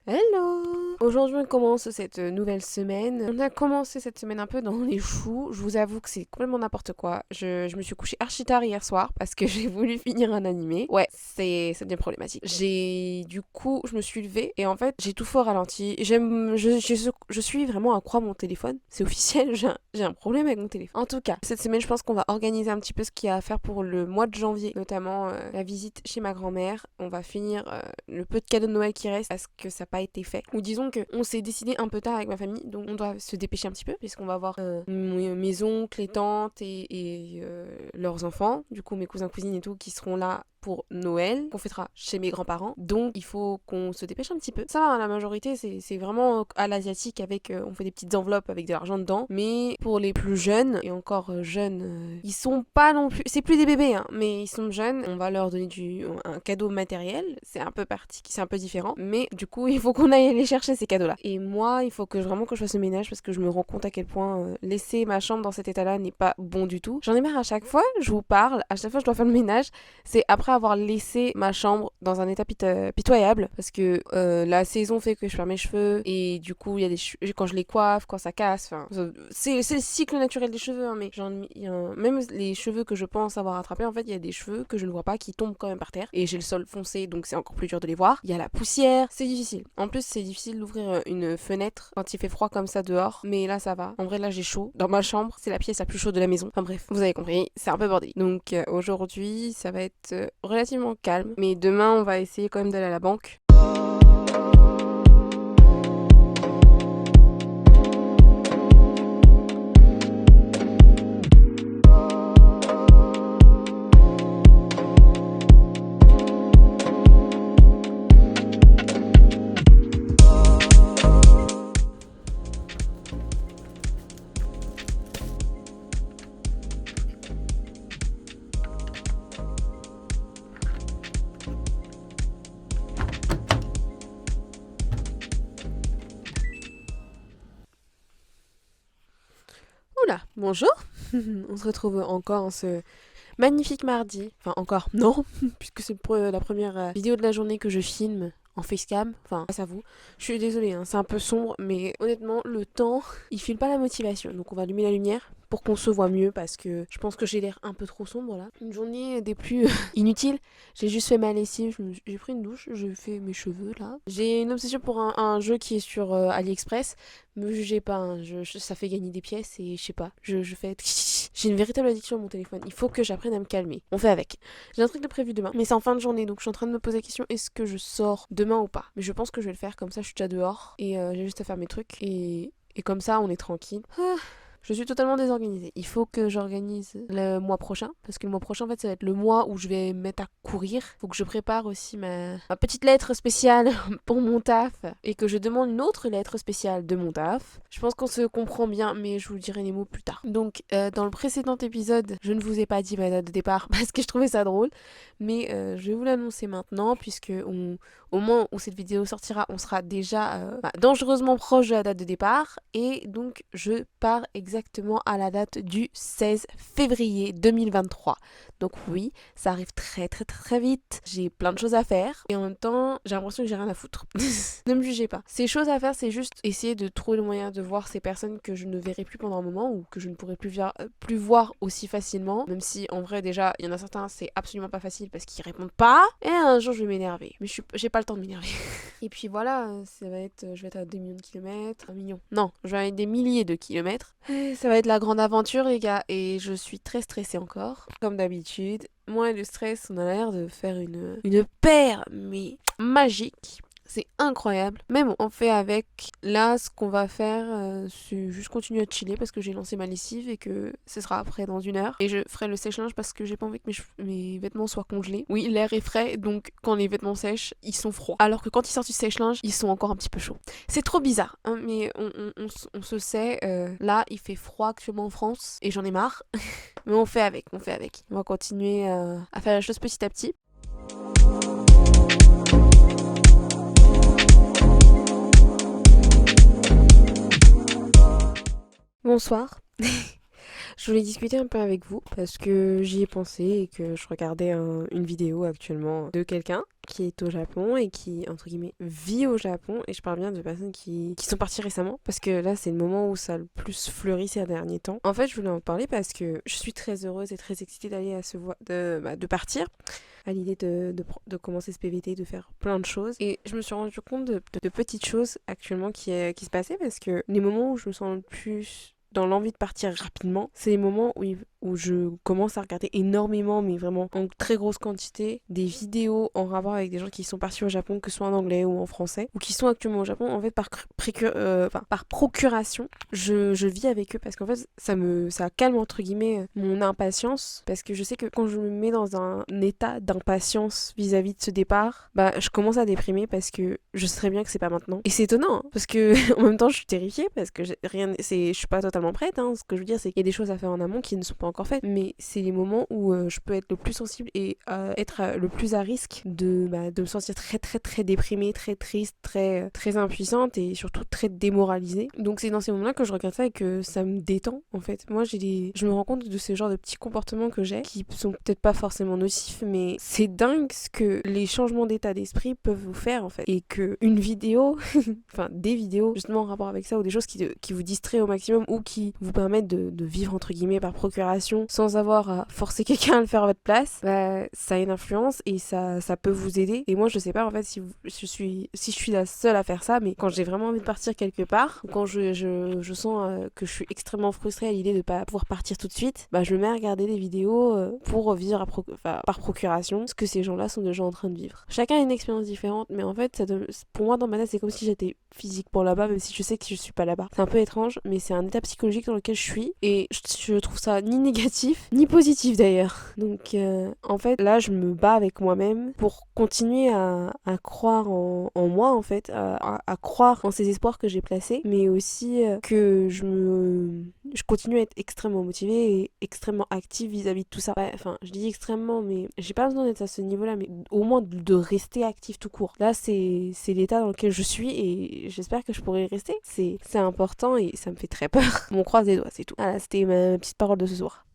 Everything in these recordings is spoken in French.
Hello! Aujourd'hui, on commence cette nouvelle semaine. On a commencé cette semaine un peu dans les choux. Je vous avoue que c'est complètement n'importe quoi. Je me suis couchée archi tard hier soir parce que j'ai voulu finir un animé. Ouais, ça devient problématique. Je me suis levée et en fait, j'ai tout fort ralenti. Je suis vraiment accro à mon téléphone. C'est officiel, j'ai un problème avec mon téléphone. En tout cas, cette semaine, je pense qu'on va organiser un petit peu ce qu'il y a à faire pour le mois de janvier, notamment la visite chez ma grand-mère. On va finir le peu de cadeaux de Noël qui reste parce que ça n'a pas été fait. Ou disons qu'on s'est décidé un peu tard avec ma famille, donc on doit se dépêcher un petit peu puisqu'on va voir mes oncles, les tantes et leurs enfants, du coup mes cousins, cousines et tout qui seront là pour Noël, qu'on fêtera chez mes grands-parents. Donc il faut qu'on se dépêche un petit peu. Ça va, la majorité, c'est vraiment à l'asiatique avec... on fait des petites enveloppes avec de l'argent dedans. Mais pour les plus jeunes, et encore jeunes, ils sont pas non plus... C'est plus des bébés, hein, mais ils sont jeunes. On va leur donner un cadeau matériel. C'est un peu différent. Mais du coup, il faut qu'on aille aller chercher ces cadeaux-là. Et moi, il faut vraiment que je fasse le ménage parce que je me rends compte à quel point laisser ma chambre dans cet état-là n'est pas bon du tout. J'en ai marre à chaque fois, je vous parle, à chaque fois je dois faire le ménage. C'est après avoir laissé ma chambre dans un état pitoyable parce que la saison fait que je perds mes cheveux et du coup il y a quand je les coiffe, quand ça casse, c'est le cycle naturel des cheveux, hein, mais même les cheveux que je pense avoir attrapés, en fait il y a des cheveux que je ne vois pas qui tombent quand même par terre et j'ai le sol foncé donc c'est encore plus dur de les voir. Il y a la poussière, c'est difficile. En plus c'est difficile d'ouvrir une fenêtre quand il fait froid comme ça dehors, mais là ça va. En vrai là j'ai chaud. Dans ma chambre, c'est la pièce la plus chaude de la maison. Enfin bref, vous avez compris, c'est un peu bordé. Donc aujourd'hui ça va être relativement calme. Mais demain, on va essayer quand même d'aller à la banque. Oula, bonjour. On se retrouve encore en ce magnifique mardi. Enfin, encore, non, puisque c'est la première vidéo de la journée que je filme en facecam. Enfin, grâce à vous. Je suis désolée, hein, c'est un peu sombre, mais honnêtement, le temps, il file pas la motivation. Donc on va allumer la lumière pour qu'on se voit mieux parce que je pense que j'ai l'air un peu trop sombre là. Une journée des plus inutiles. J'ai juste fait ma lessive, j'ai pris une douche, j'ai fait mes cheveux là. J'ai une obsession pour un jeu qui est sur AliExpress. Me jugez pas, hein, ça fait gagner des pièces et je sais pas, je fais... J'ai une véritable addiction à mon téléphone. Il faut que j'apprenne à me calmer. On fait avec. J'ai un truc de prévu demain, mais c'est en fin de journée, donc je suis en train de me poser la question, est-ce que je sors demain ou pas? Mais je pense que je vais le faire, comme ça je suis déjà dehors et j'ai juste à faire mes trucs et comme ça on est tranquille. Je suis totalement désorganisée. Il faut que j'organise le mois prochain. Parce que le mois prochain, en fait, ça va être le mois où je vais me mettre à courir. Il faut que je prépare aussi ma petite lettre spéciale pour mon taf. Et que je demande une autre lettre spéciale de mon taf. Je pense qu'on se comprend bien, mais je vous dirai les mots plus tard. Donc, dans le précédent épisode, je ne vous ai pas dit ma date de départ parce que je trouvais ça drôle. Mais je vais vous l'annoncer maintenant, puisque au moment où cette vidéo sortira, on sera déjà dangereusement proche de la date de départ. Et donc, je pars exactement à la date du 16 février 2023. Donc oui, ça arrive très très très vite. J'ai plein de choses à faire et en même temps, j'ai l'impression que j'ai rien à foutre. Ne me jugez pas. Ces choses à faire, c'est juste essayer de trouver le moyen de voir ces personnes que je ne verrai plus pendant un moment ou que je ne pourrai plus voir aussi facilement. Même si en vrai déjà, il y en a certains, c'est absolument pas facile parce qu'ils répondent pas. Et un jour, je vais m'énerver. Mais j'ai pas le temps de m'énerver. Et puis voilà, je vais être à 2 millions de kilomètres. 1 million. Non, je vais aller des milliers de kilomètres. Ça va être la grande aventure, les gars. Et je suis très stressée encore. Comme d'habitude. Moi et le stress, on a l'air de faire une paire, mais magique. C'est incroyable. Mais bon, on fait avec. Là, ce qu'on va faire, c'est juste continuer à chiller parce que j'ai lancé ma lessive et que ce sera après dans 1 heure. Et je ferai le sèche-linge parce que j'ai pas envie que mes vêtements soient congelés. Oui, l'air est frais, donc quand les vêtements sèchent, ils sont froids. Alors que quand ils sortent du sèche-linge, ils sont encore un petit peu chauds. C'est trop bizarre, hein, mais on se sait. Là, il fait froid actuellement en France et j'en ai marre. Mais on fait avec, on fait avec. On va continuer à faire les choses petit à petit. Bonsoir. Je voulais discuter un peu avec vous parce que j'y ai pensé et que je regardais une vidéo actuellement de quelqu'un qui est au Japon et qui, entre guillemets, vit au Japon. Et je parle bien de personnes qui sont parties récemment parce que là, c'est le moment où ça a le plus fleuri ces derniers temps. En fait, je voulais en parler parce que je suis très heureuse et très excitée d'aller à de partir à l'idée de commencer ce PVT, de faire plein de choses. Et je me suis rendu compte de petites choses actuellement qui se passaient parce que les moments où je me sens le plus dans l'envie de partir rapidement, c'est les moments où je commence à regarder énormément, mais vraiment en très grosse quantité, des vidéos en rapport avec des gens qui sont partis au Japon, que ce soit en anglais ou en français, ou qui sont actuellement au Japon, en fait, par procuration. Je vis avec eux parce qu'en fait, ça calme, entre guillemets, mon impatience, parce que je sais que quand je me mets dans un état d'impatience vis-à-vis de ce départ, bah, je commence à déprimer parce que je sais très bien que c'est pas maintenant. Et c'est étonnant, hein, parce que en même temps, je suis terrifiée parce que je suis pas totalement prête, hein. Ce que je veux dire, c'est qu'il y a des choses à faire en amont qui ne sont pas encore faites, mais c'est les moments où je peux être le plus sensible et être le plus à risque de me sentir très très très déprimée, très triste, très impuissante et surtout très démoralisée. Donc c'est dans ces moments-là que je regarde ça et que ça me détend en fait. Moi je me rends compte de ce genre de petits comportements que j'ai qui sont peut-être pas forcément nocifs, mais c'est dingue ce que les changements d'état d'esprit peuvent vous faire en fait. Et que une vidéo, enfin des vidéos justement en rapport avec ça ou des choses qui vous distraient au maximum ou qui vous permettent de vivre entre guillemets par procuration sans avoir à forcer quelqu'un à le faire à votre place, bah, ça a une influence et ça peut vous aider. Et moi je sais pas en fait si je suis la seule à faire ça, mais quand j'ai vraiment envie de partir quelque part ou quand je sens que je suis extrêmement frustrée à l'idée de pas pouvoir partir tout de suite, bah je me mets à regarder des vidéos pour vivre par procuration ce que ces gens-là sont déjà en train de vivre. Chacun a une expérience différente, mais en fait pour moi dans ma tête c'est comme si j'étais physiquement là-bas, même si je sais que je suis pas là-bas. C'est un peu étrange, mais c'est un état psychologique dans lequel je suis et je trouve ça ni négatif ni positif d'ailleurs. Donc en fait là je me bats avec moi-même pour continuer à croire en moi en fait, à croire en ces espoirs que j'ai placés, mais aussi que je continue à être extrêmement motivée et extrêmement active vis-à-vis de tout ça. Ouais, enfin je dis extrêmement, mais j'ai pas besoin d'être à ce niveau-là, mais au moins de rester active tout court. Là c'est l'état dans lequel je suis et j'espère que je pourrai y rester. C'est important et ça me fait très peur. On croise les doigts, c'est tout. Voilà, c'était ma petite parole de ce soir.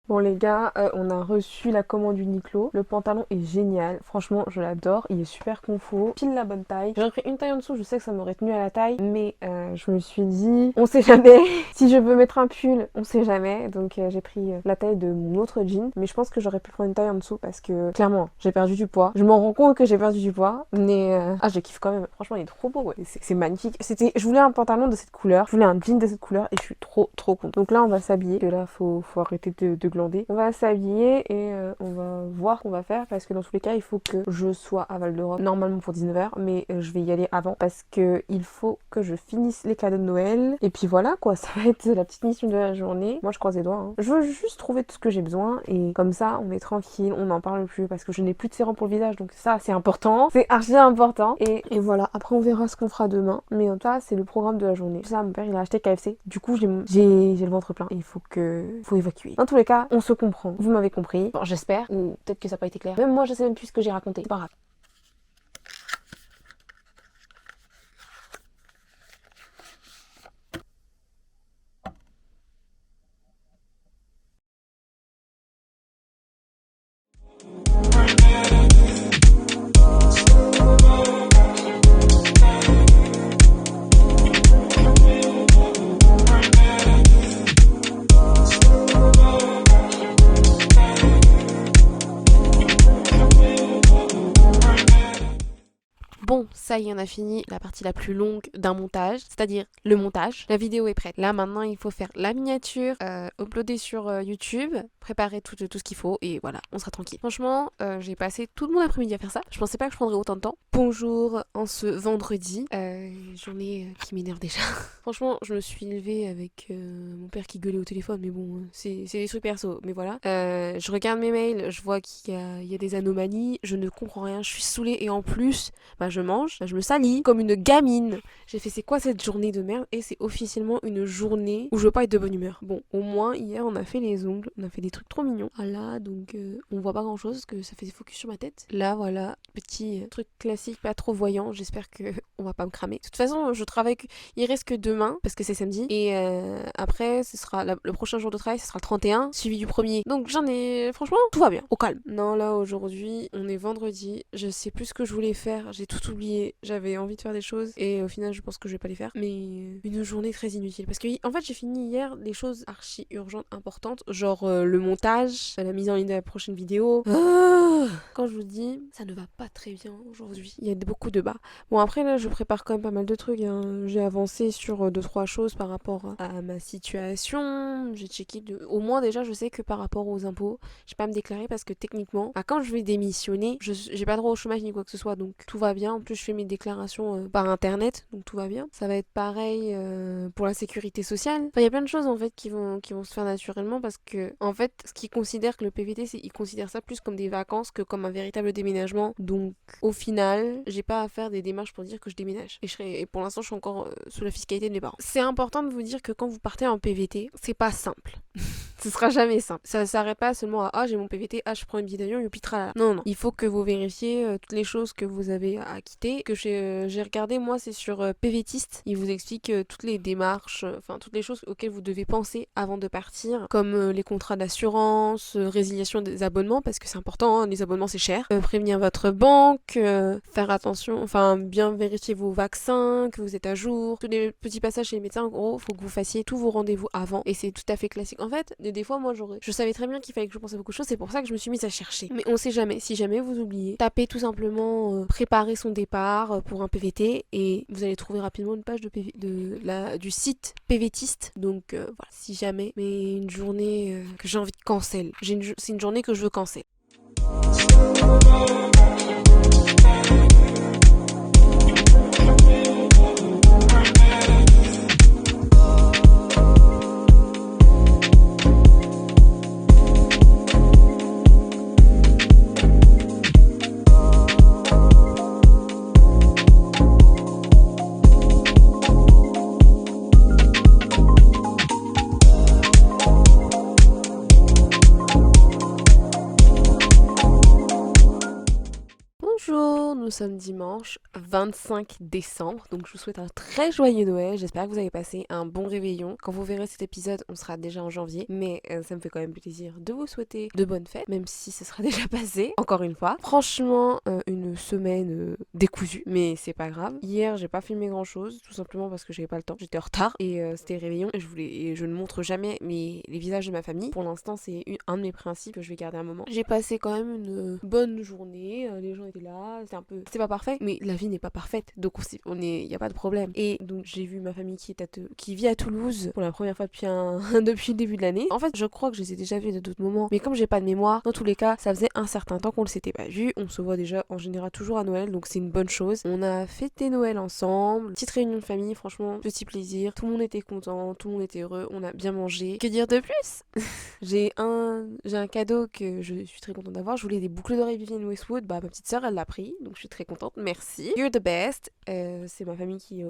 Bon les gars, on a reçu la commande Uniqlo. Le pantalon est génial, franchement je l'adore, il est super confo, pile la bonne taille. J'aurais pris une taille en dessous, je sais que ça m'aurait tenu à la taille, mais je me suis dit, on sait jamais, si je veux mettre un pull, on sait jamais. Donc j'ai pris la taille de mon autre jean, mais je pense que j'aurais pu prendre une taille en dessous parce que clairement j'ai perdu du poids. Je m'en rends compte que j'ai perdu du poids, mais je kiffe quand même, franchement il est trop beau, ouais. C'est magnifique. Je voulais un pantalon de cette couleur, je voulais un jean de cette couleur et je suis trop contente. Donc là on va s'habiller, que là faut arrêter de glander. On va s'habiller et on va voir ce qu'on va faire parce que dans tous les cas il faut que je sois à Val d'Europe normalement pour 19h, mais je vais y aller avant parce que il faut que je finisse les cadeaux de Noël et puis voilà quoi, ça va être la petite mission de la journée. Moi je croise les doigts, hein. Je veux juste trouver tout ce que j'ai besoin et comme ça on est tranquille, on n'en parle plus parce que je n'ai plus de sérum pour le visage, donc ça c'est important, c'est archi important et voilà, après on verra ce qu'on fera demain, mais en tout cas c'est le programme de la journée. Ça, mon père il a acheté KFC, du coup j'ai le ventre plein et il faut évacuer. Dans tous les cas on se comprend, vous m'avez compris, bon, j'espère, ou peut-être que ça n'a pas été clair. Même moi je sais même plus ce que j'ai raconté, c'est pas grave. Bon, ça y est, on a fini la partie la plus longue d'un montage, c'est-à-dire le montage. La vidéo est prête. Là, maintenant, il faut faire la miniature, uploader sur YouTube, préparer tout ce qu'il faut et voilà, on sera tranquille. Franchement, j'ai passé tout mon après-midi à faire ça. Je pensais pas que je prendrais autant de temps. Bonjour, en ce vendredi, journée qui m'énerve déjà. Franchement, je me suis levée avec mon père qui gueulait au téléphone, mais bon, c'est des trucs perso, mais voilà. Je regarde mes mails, je vois qu'il y a des anomalies, je ne comprends rien, je suis saoulée et en plus, bah je mange bah, je me salis comme une gamine. J'ai fait c'est quoi cette journée de merde, et c'est officiellement une journée où je veux pas être de bonne humeur. Bon, au moins hier on a fait les ongles, on a fait des trucs trop mignons. Voilà, donc on voit pas grand chose parce que ça fait des focus sur ma tête. Là voilà, petit truc classique, pas trop voyant, j'espère que on va pas me cramer. De toute façon je travaille, il reste que demain parce que c'est samedi, et après ce sera le prochain jour de travail, ce sera le 31 suivi du premier. Donc j'en ai, franchement tout va bien, au calme. Non, là aujourd'hui on est vendredi, je sais plus ce que je voulais faire, j'ai tout oublié, j'avais envie de faire des choses et au final je pense que je vais pas les faire, mais une journée très inutile parce que en fait j'ai fini hier des choses archi urgentes, importantes, genre le montage, la mise en ligne de la prochaine vidéo. Quand je vous dis, ça ne va pas très bien aujourd'hui, il y a beaucoup de bas. Bon après là je prépare quand même pas mal de trucs, hein. J'ai avancé sur 2-3 choses par rapport à ma situation, j'ai checké au moins déjà je sais que par rapport aux impôts, je vais pas me déclarer parce que techniquement, bah, quand je vais démissionner, j'ai pas droit au chômage ni quoi que ce soit, donc tout va bien. En plus je fais mes déclarations par internet, donc tout va bien. Ça va être pareil pour la sécurité sociale. Enfin il y a plein de choses en fait qui vont se faire naturellement parce que en fait ce qu'ils considèrent que le PVT, c'est ils considèrent ça plus comme des vacances que comme un véritable déménagement. Donc au final, j'ai pas à faire des démarches pour dire que je déménage. Et pour l'instant je suis encore sous la fiscalité de mes parents. C'est important de vous dire que quand vous partez en PVT, c'est pas simple. Ce sera jamais simple. Ça s'arrête pas seulement à ah j'ai mon PVT, ah je prends un billet d'avion, youpi tralala. Non, non. Il faut que vous vérifiez toutes les choses que vous avez à quitter. Que j'ai regardé, moi c'est sur PVTiste. Il vous explique toutes les démarches, enfin toutes les choses auxquelles vous devez penser avant de partir, comme les contrats d'assurance, résiliation des abonnements, parce que c'est important, hein, les abonnements c'est cher. Prévenir votre banque, faire attention, enfin bien vérifier vos vaccins, que vous êtes à jour. Tous les petits passages chez les médecins, en gros, faut que vous fassiez tous vos rendez-vous avant. Et c'est tout à fait classique. En fait, des fois, moi, je savais très bien qu'il fallait que je pense à beaucoup de choses, c'est pour ça que je me suis mise à chercher. Mais on sait jamais, si jamais vous oubliez, tapez tout simplement préparer son départ pour un PVT et vous allez trouver rapidement une page du site PVTiste. Donc voilà, si jamais, mais une journée que j'ai envie de cancel. C'est une journée que je veux cancel. Bonjour, nous sommes dimanche 25 décembre, donc je vous souhaite un très joyeux Noël, j'espère que vous avez passé un bon réveillon. Quand vous verrez cet épisode, on sera déjà en janvier, mais ça me fait quand même plaisir de vous souhaiter de bonnes fêtes, même si ce sera déjà passé, encore une fois. Franchement, une semaine décousue, mais c'est pas grave. Hier, j'ai pas filmé grand chose, tout simplement parce que j'avais pas le temps, j'étais en retard, et c'était réveillon, et je ne montre jamais les visages de ma famille. Pour l'instant, c'est un de mes principes que je vais garder un moment. J'ai passé quand même une bonne journée, les gens étaient là, c'est pas parfait, mais la vie n'est pas parfaite, donc y a pas de problème. Et donc j'ai vu ma famille qui vit à Toulouse pour la première fois depuis depuis le début de l'année. En fait, je crois que je les ai déjà vus à d'autres moments, mais comme j'ai pas de mémoire, dans tous les cas, ça faisait un certain temps qu'on le s'était pas vu. On se voit déjà en général toujours à Noël, donc c'est une bonne chose. On a fêté Noël ensemble, petite réunion de famille, franchement, petit plaisir. Tout le monde était content, tout le monde était heureux, on a bien mangé. Que dire de plus? J'ai un cadeau que je suis très contente d'avoir. Je voulais des boucles d'oreilles Vivienne Westwood, bah ma petite sœur elle l'a pris, donc je suis très contente, merci. You're the best. C'est ma famille qui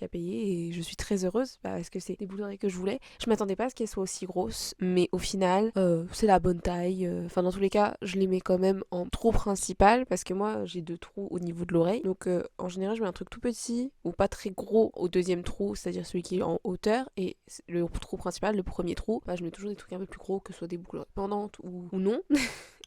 a payé et je suis très heureuse parce que c'est des boucles d'oreilles que je voulais. Je m'attendais pas à ce qu'elles soient aussi grosses, mais au final c'est la bonne taille. Enfin dans tous les cas, je les mets quand même en trou principal parce que moi j'ai 2 trous au niveau de l'oreille. Donc en général je mets un truc tout petit ou pas très gros au deuxième trou, c'est-à-dire celui qui est en hauteur, et le trou principal, le premier trou, bah, je mets toujours des trucs un peu plus gros, que ce soit des boucles pendantes ou non.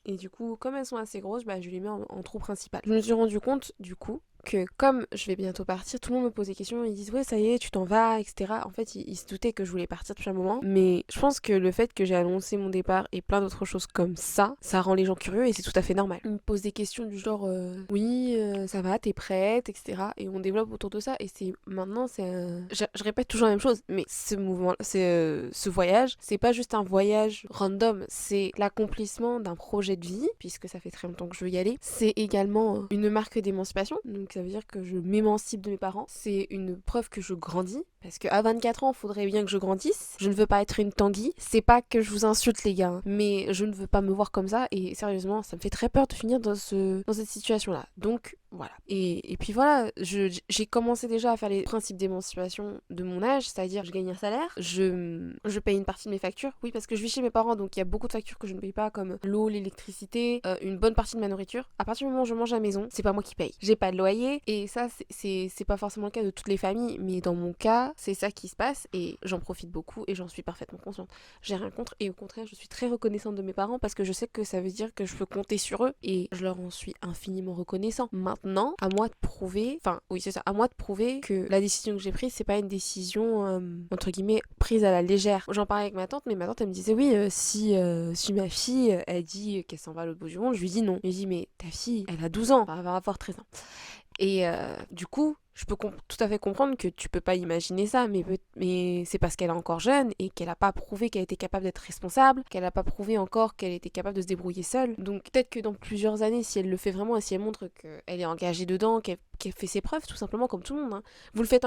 Et du coup, comme elles sont assez grosses, bah, je les mets en trou principal. Je me suis rendu compte, du coup, que comme je vais bientôt partir, tout le monde me pose des questions, ils disent ouais ça y est tu t'en vas, etc. En fait ils se doutaient que je voulais partir depuis un moment, mais je pense que le fait que j'ai annoncé mon départ et plein d'autres choses comme ça rend les gens curieux et c'est tout à fait normal. Ils me posent des questions du genre oui ça va, t'es prête, etc. Et on développe autour de ça et c'est maintenant je répète toujours la même chose, mais ce voyage c'est pas juste un voyage random, c'est l'accomplissement d'un projet de vie puisque ça fait très longtemps que je veux y aller. C'est également une marque d'émancipation, donc ça veut dire que je m'émancipe de mes parents. C'est une preuve que je grandis Parce qu'à 24 ans, il faudrait bien que je grandisse. Je ne veux pas être une Tanguy. C'est pas que je vous insulte, les gars, hein, mais je ne veux pas me voir comme ça. Et sérieusement, ça me fait très peur de finir dans cette situation-là. Donc, voilà. Et puis voilà, j'ai commencé déjà à faire les principes d'émancipation de mon âge, c'est-à-dire je gagne un salaire, je paye une partie de mes factures, oui, parce que je vis chez mes parents, donc il y a beaucoup de factures que je ne paye pas, comme l'eau, l'électricité, une bonne partie de ma nourriture. À partir du moment où je mange à la maison, c'est pas moi qui paye. J'ai pas de loyer, et ça, c'est pas forcément le cas de toutes les familles, mais dans mon cas, c'est ça qui se passe, et j'en profite beaucoup, et j'en suis parfaitement consciente. J'ai rien contre, et au contraire, je suis très reconnaissante de mes parents, parce que je sais que ça veut dire que je peux compter sur eux, et je leur en suis infiniment reconnaissant. Maintenant, à moi de prouver, enfin oui c'est ça, à moi de prouver que la décision que j'ai prise, c'est pas une décision entre guillemets prise à la légère. J'en parlais avec ma tante, mais ma tante elle me disait oui, si ma fille elle dit qu'elle s'en va à l'autre bout du monde, je lui dis non. Je lui dis mais ta fille, elle a 12 ans, enfin, elle va avoir 13 ans. Et du coup, je peux tout à fait comprendre que tu peux pas imaginer ça, mais c'est parce qu'elle est encore jeune et qu'elle a pas prouvé qu'elle était capable d'être responsable, qu'elle a pas prouvé encore qu'elle était capable de se débrouiller seule. Donc peut-être que dans plusieurs années, si elle le fait vraiment et si elle montre qu'elle est engagée dedans, qu'elle fait ses preuves, tout simplement comme tout le monde, hein. Vous le faites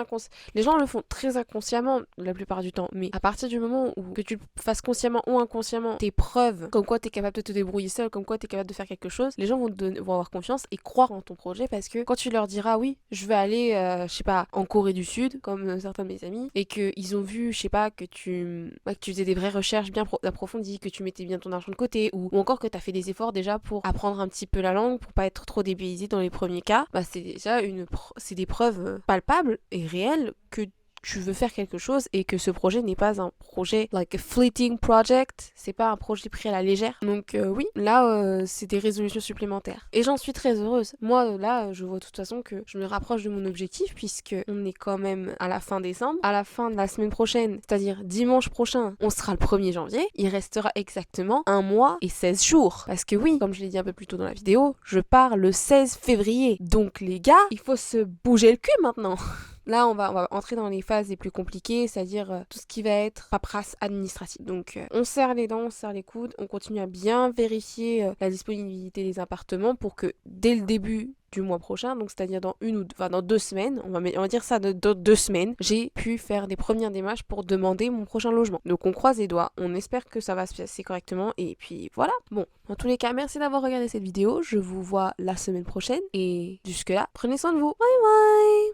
les gens le font très inconsciemment la plupart du temps, mais à partir du moment où que tu le fasses consciemment ou inconsciemment, tes preuves, comme quoi t'es capable de te débrouiller seule, comme quoi t'es capable de faire quelque chose, les gens vont avoir confiance et croire en ton projet, parce que quand tu leur diras oui, je vais aller je sais pas, en Corée du Sud, comme certains de mes amis, et qu'ils ont vu, je sais pas, que tu faisais des vraies recherches bien approfondies, que tu mettais bien ton argent de côté, ou encore que tu as fait des efforts déjà pour apprendre un petit peu la langue, pour pas être trop dépaysé dans les premiers cas, bah c'est déjà c'est des preuves palpables et réelles que tu veux faire quelque chose et que ce projet n'est pas un projet like a fleeting project, c'est pas un projet pris à la légère. Donc oui, là c'est des résolutions supplémentaires et j'en suis très heureuse. Moi là je vois de toute façon que je me rapproche de mon objectif, puisque on est quand même à la fin décembre, à la fin de la semaine prochaine, c'est-à-dire dimanche prochain, on sera le 1er janvier, il restera exactement 1 mois et 16 jours. Parce que oui, comme je l'ai dit un peu plus tôt dans la vidéo, je pars le 16 février. Donc les gars, il faut se bouger le cul maintenant. Là, on va entrer dans les phases les plus compliquées, c'est-à-dire tout ce qui va être paperasse administrative. Donc, on serre les dents, on serre les coudes, on continue à bien vérifier la disponibilité des appartements pour que dès le début du mois prochain, donc c'est-à-dire dans dans 2 semaines, on va dire ça de 2 semaines, j'ai pu faire des premières démarches pour demander mon prochain logement. Donc on croise les doigts, on espère que ça va se passer correctement, et puis voilà. Bon, dans tous les cas, merci d'avoir regardé cette vidéo, je vous vois la semaine prochaine, et jusque là, prenez soin de vous. Bye bye.